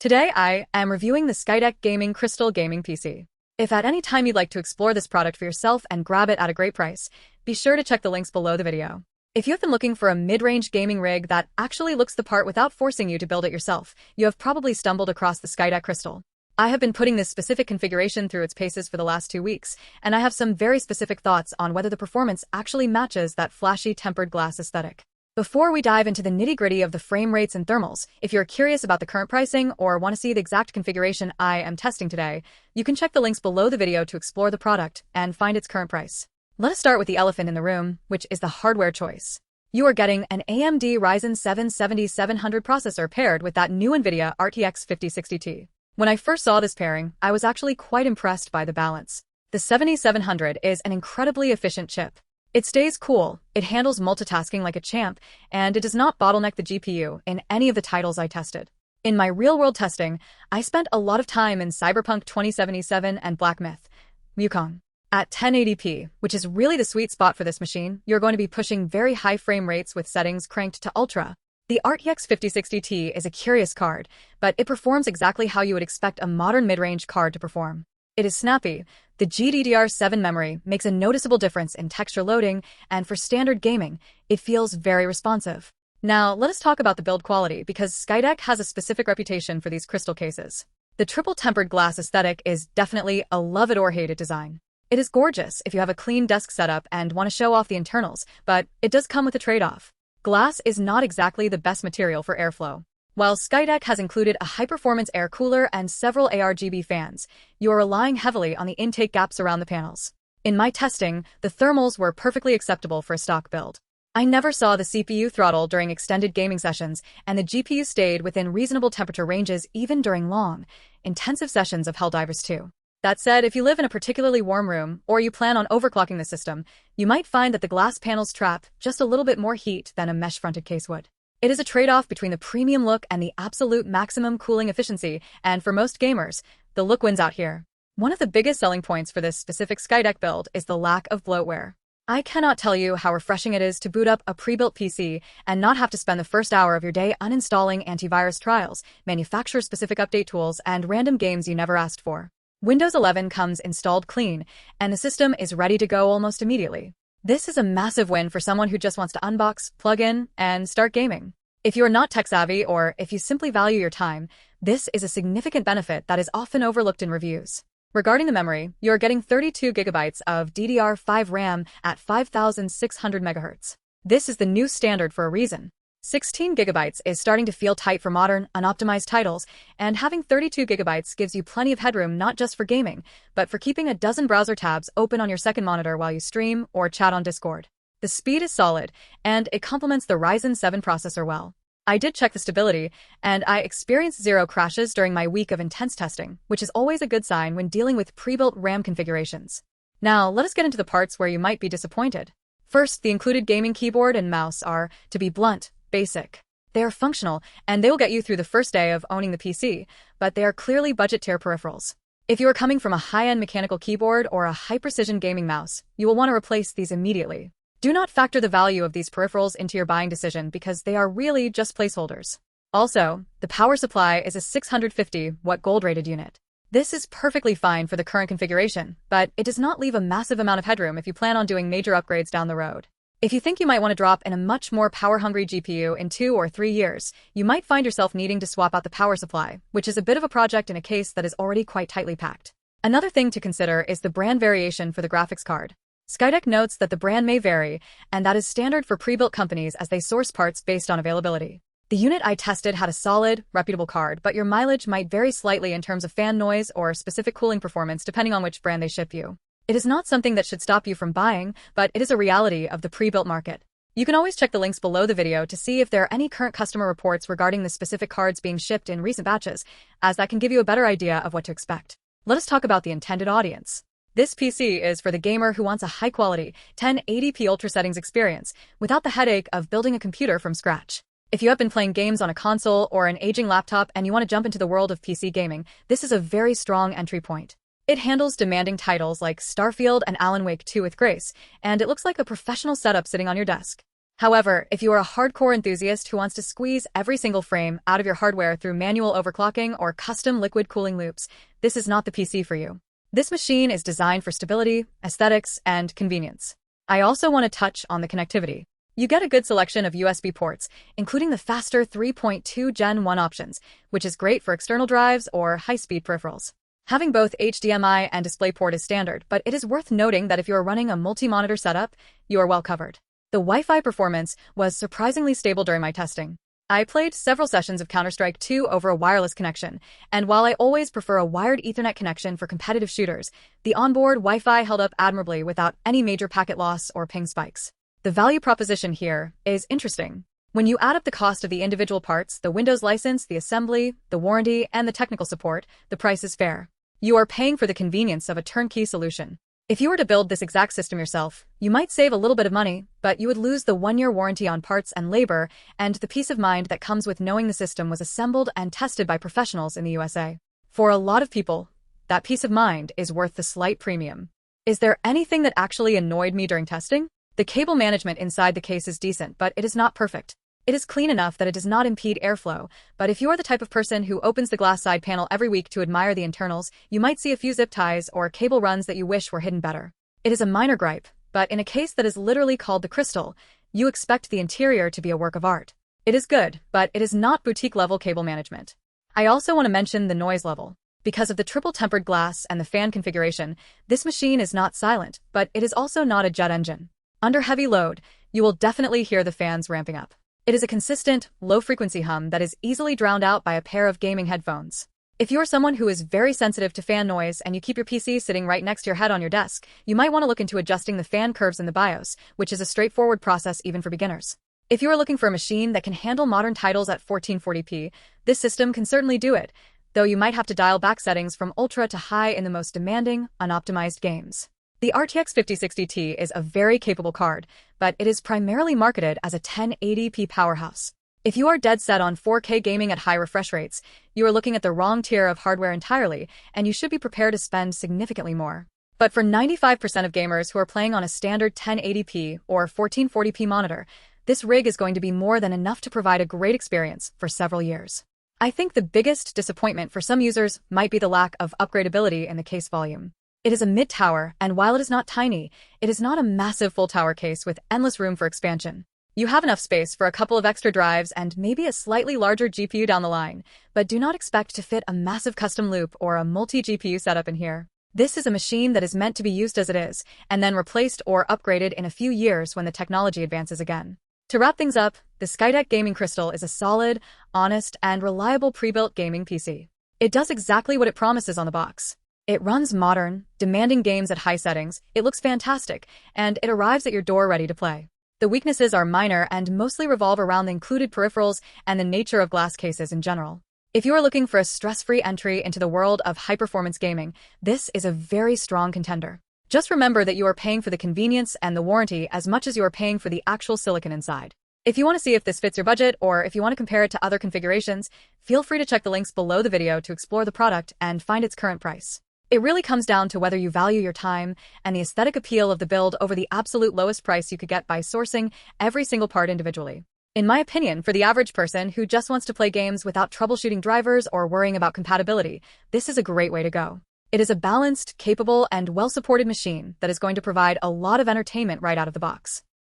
Today I am reviewing the Skytech Gaming Crystal Gaming PC. If at any time you'd like to explore this product for yourself and grab it at a great price, be sure to check the links below the video. If you have been looking for a mid-range gaming rig that actually looks the part without forcing you to build it yourself, you have probably stumbled across the Skytech Crystal. I have been putting this specific configuration through its paces for the last 2 weeks, and I have some very specific thoughts on whether the performance actually matches that flashy tempered glass aesthetic. Before we dive into the nitty-gritty of the frame rates and thermals, if you're curious about the current pricing or want to see the exact configuration I am testing today, you can check the links below the video to explore the product and find its current price. Let us start with the elephant in the room, which is the hardware choice. You are getting an AMD Ryzen 7 7700 processor paired with that new NVIDIA RTX 5060 Ti. When I first saw this pairing, I was actually quite impressed by the balance. The 7700 is an incredibly efficient chip. It stays cool, it handles multitasking like a champ, and it does not bottleneck the GPU in any of the titles I tested. In my real-world testing, I spent a lot of time in Cyberpunk 2077 and Black Myth, Wukong. At 1080p, which is really the sweet spot for this machine, you're going to be pushing very high frame rates with settings cranked to ultra. The RTX 5060 Ti is a curious card, but it performs exactly how you would expect a modern mid-range card to perform. It is snappy. The DDR5 memory makes a noticeable difference in texture loading, and for standard gaming, it feels very responsive. Now, let us talk about the build quality, because Skytech has a specific reputation for these crystal cases. The triple tempered glass aesthetic is definitely a love it or hate it design. It is gorgeous if you have a clean desk setup and want to show off the internals, but it does come with a trade-off. Glass is not exactly the best material for airflow. While Skytech has included a high-performance air cooler and several ARGB fans, you are relying heavily on the intake gaps around the panels. In my testing, the thermals were perfectly acceptable for a stock build. I never saw the CPU throttle during extended gaming sessions, and the GPU stayed within reasonable temperature ranges even during long, intensive sessions of Helldivers 2. That said, if you live in a particularly warm room, or you plan on overclocking the system, you might find that the glass panels trap just a little bit more heat than a mesh-fronted case would. It is a trade-off between the premium look and the absolute maximum cooling efficiency, and for most gamers, the look wins out here. One of the biggest selling points for this specific Skytech build is the lack of bloatware. I cannot tell you how refreshing it is to boot up a pre-built PC and not have to spend the first hour of your day uninstalling antivirus trials, manufacturer-specific update tools, and random games you never asked for. Windows 11 comes installed clean, and the system is ready to go almost immediately. This is a massive win for someone who just wants to unbox, plug in, and start gaming. If you are not tech-savvy or if you simply value your time, this is a significant benefit that is often overlooked in reviews. Regarding the memory, you are getting 32 GB of DDR5 RAM at 5,600 MHz. This is the new standard for a reason. 16 GB is starting to feel tight for modern, unoptimized titles, and having 32 GB gives you plenty of headroom not just for gaming, but for keeping a dozen browser tabs open on your second monitor while you stream or chat on Discord. The speed is solid, and it complements the Ryzen 7 processor well. I did check the stability, and I experienced 0 crashes during my week of intense testing, which is always a good sign when dealing with pre-built RAM configurations. Now, let us get into the parts where you might be disappointed. First, the included gaming keyboard and mouse are, to be blunt, basic. They are functional, and they will get you through the first day of owning the PC, but they are clearly budget-tier peripherals. If you are coming from a high-end mechanical keyboard or a high-precision gaming mouse, you will want to replace these immediately. Do not factor the value of these peripherals into your buying decision because they are really just placeholders. Also, the power supply is a 650-watt gold-rated unit. This is perfectly fine for the current configuration, but it does not leave a massive amount of headroom if you plan on doing major upgrades down the road. If you think you might want to drop in a much more power-hungry GPU in 2 or 3 years, you might find yourself needing to swap out the power supply, which is a bit of a project in a case that is already quite tightly packed. Another thing to consider is the brand variation for the graphics card. Skytech notes that the brand may vary, and that is standard for pre-built companies as they source parts based on availability. The unit I tested had a solid, reputable card, but your mileage might vary slightly in terms of fan noise or specific cooling performance depending on which brand they ship you. It is not something that should stop you from buying, but it is a reality of the pre-built market. You can always check the links below the video to see if there are any current customer reports regarding the specific cards being shipped in recent batches, as that can give you a better idea of what to expect. Let us talk about the intended audience. This PC is for the gamer who wants a high-quality, 1080p ultra settings experience, without the headache of building a computer from scratch. If you have been playing games on a console or an aging laptop and you want to jump into the world of PC gaming, this is a very strong entry point. It handles demanding titles like Starfield and Alan Wake 2 with grace, and it looks like a professional setup sitting on your desk. However, if you are a hardcore enthusiast who wants to squeeze every single frame out of your hardware through manual overclocking or custom liquid cooling loops, this is not the PC for you. This machine is designed for stability, aesthetics, and convenience. I also want to touch on the connectivity. You get a good selection of USB ports, including the faster 3.2 Gen 1 options, which is great for external drives or high-speed peripherals. Having both HDMI and DisplayPort is standard, but it is worth noting that if you are running a multi-monitor setup, you are well covered. The Wi-Fi performance was surprisingly stable during my testing. I played several sessions of Counter-Strike 2 over a wireless connection, and while I always prefer a wired Ethernet connection for competitive shooters, the onboard Wi-Fi held up admirably without any major packet loss or ping spikes. The value proposition here is interesting. When you add up the cost of the individual parts, the Windows license, the assembly, the warranty, and the technical support, the price is fair. You are paying for the convenience of a turnkey solution. If you were to build this exact system yourself, you might save a little bit of money, but you would lose the 1-year warranty on parts and labor and the peace of mind that comes with knowing the system was assembled and tested by professionals in the USA. For a lot of people, that peace of mind is worth the slight premium. Is there anything that actually annoyed me during testing? The cable management inside the case is decent, but it is not perfect. It is clean enough that it does not impede airflow, but if you are the type of person who opens the glass side panel every week to admire the internals, you might see a few zip ties or cable runs that you wish were hidden better. It is a minor gripe, but in a case that is literally called the Crystal, you expect the interior to be a work of art. It is good, but it is not boutique-level cable management. I also want to mention the noise level. Because of the triple-tempered glass and the fan configuration, this machine is not silent, but it is also not a jet engine. Under heavy load, you will definitely hear the fans ramping up. It is a consistent, low-frequency hum that is easily drowned out by a pair of gaming headphones. If you are someone who is very sensitive to fan noise and you keep your PC sitting right next to your head on your desk, you might want to look into adjusting the fan curves in the BIOS, which is a straightforward process even for beginners. If you are looking for a machine that can handle modern titles at 1440p, this system can certainly do it, though you might have to dial back settings from ultra to high in the most demanding, unoptimized games. The RTX 5060 Ti is a very capable card, but it is primarily marketed as a 1080p powerhouse. If you are dead set on 4K gaming at high refresh rates, you are looking at the wrong tier of hardware entirely, and you should be prepared to spend significantly more. But for 95% of gamers who are playing on a standard 1080p or 1440p monitor, this rig is going to be more than enough to provide a great experience for several years. I think the biggest disappointment for some users might be the lack of upgradability in the case volume. It is a mid-tower, and while it is not tiny, it is not a massive full-tower case with endless room for expansion. You have enough space for a couple of extra drives and maybe a slightly larger GPU down the line, but do not expect to fit a massive custom loop or a multi-GPU setup in here. This is a machine that is meant to be used as it is, and then replaced or upgraded in a few years when the technology advances again. To wrap things up, the Skytech Gaming Crystal is a solid, honest, and reliable pre-built gaming PC. It does exactly what it promises on the box. It runs modern, demanding games at high settings, it looks fantastic, and it arrives at your door ready to play. The weaknesses are minor and mostly revolve around the included peripherals and the nature of glass cases in general. If you are looking for a stress-free entry into the world of high-performance gaming, this is a very strong contender. Just remember that you are paying for the convenience and the warranty as much as you are paying for the actual silicon inside. If you want to see if this fits your budget or if you want to compare it to other configurations, feel free to check the links below the video to explore the product and find its current price. It really comes down to whether you value your time and the aesthetic appeal of the build over the absolute lowest price you could get by sourcing every single part individually. In my opinion, for the average person who just wants to play games without troubleshooting drivers or worrying about compatibility, this is a great way to go. It is a balanced, capable, and well-supported machine that is going to provide a lot of entertainment right out of the box.